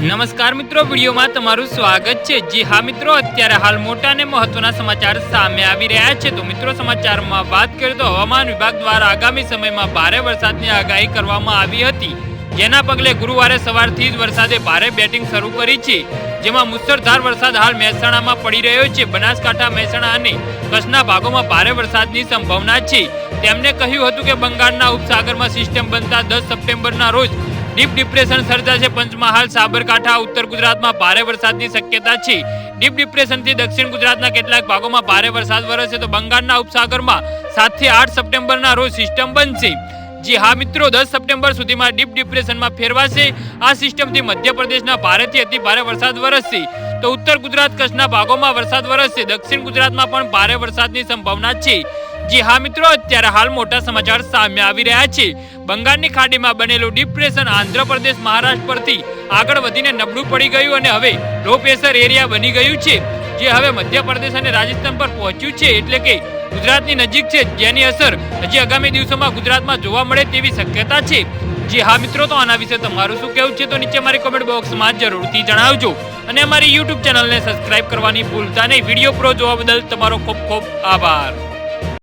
નમસ્કાર મિત્રો, વિડીયોમાં તમારું સ્વાગત છે। જી હા મિત્રો, અત્યારે હાલ મોટા અને મહત્વના સમાચાર સામે આવી રહ્યા છે। તો મિત્રો, સમાચારમાં વાત કરીએ તો હવામાન વિભાગ દ્વારા આગામી સમયમાં ભારે વરસાદની આગાહી કરવામાં આવી હતી, જેના પગલે ગુરુવારે સવારથી જ વરસાદે ભારે બેટિંગ શરૂ કરી છે, જેમાં મુશળધાર વરસાદ હાલ મહેસાણામાં પડી રહ્યો છે। બનાસકાંઠા, મહેસાણા અને કચ્છના ભાગોમાં ભારે વરસાદની સંભાવના છે। તેમણે કહ્યું હતું કે બંગાળના ઉપસાગરમાં સિસ્ટમ બનતા 10 સપ્ટેમ્બરના રોજ ડીપ ડિપ્રેશન સર્જાશે। પંચમહાલ, સાબરકાંઠા, ઉત્તર ગુજરાતમાં ભારે વરસાદની શક્યતા છે। ડીપ ડિપ્રેશનથી દક્ષિણ ગુજરાતના કેટલાક ભાગોમાં ભારે વરસાદ વરસશે, તો બંગાળના ઉપસાગરમાં 7 થી 8 સપ્ટેમ્બરના રોજ સિસ્ટમ બનશે। જી હા મિત્રો, 10 સપ્ટેમ્બર સુધીમાં ડીપ ડિપ્રેશનમાં ફેરવાશે। આ સિસ્ટમથી મધ્યપ્રદેશના ભારેથી અતિ ભારે વરસાદ વરસશે, તો ઉત્તર ગુજરાત, કચ્છના ભાગોમાં વરસાદ વરસશે। દક્ષિણ ગુજરાતમાં પણ ભારે વરસાદની સંભાવના છે। જી હા મિત્રો, અત્યારે હાલ મોટા સમાચાર સામે આવી રહ્યા છે। બંગાળની ખાડીમાં બનેલું ડિપ્રેશન આંધ્રપ્રદેશ, મહારાષ્ટ્ર પરથી આગળ વધીને નબળું પડી ગયું અને હવે લો પ્રેશર એરિયા બની ગયું છે, જે હવે મધ્યપ્રદેશ અને રાજસ્થાન પર પહોંચ્યું છે, એટલે કે ગુજરાતની નજીક છે, જેની અસર હજી આગામી દિવસોમાં ગુજરાતમાં જોવા મળે તેવી શક્યતા છે। જી હા મિત્રો, તો આના વિશે તમારું શું કહેવું છે તો નીચે મારી કોમેન્ટ બોક્સમાં જરૂરથી જણાવજો અને અમારી યુટ્યુબ ચેનલને સબસ્ક્રાઇબ કરવાની ભૂલતા નહીં। વિડીયો પૂરો જોવા બદલ તમારો ખૂબ ખૂબ આભાર।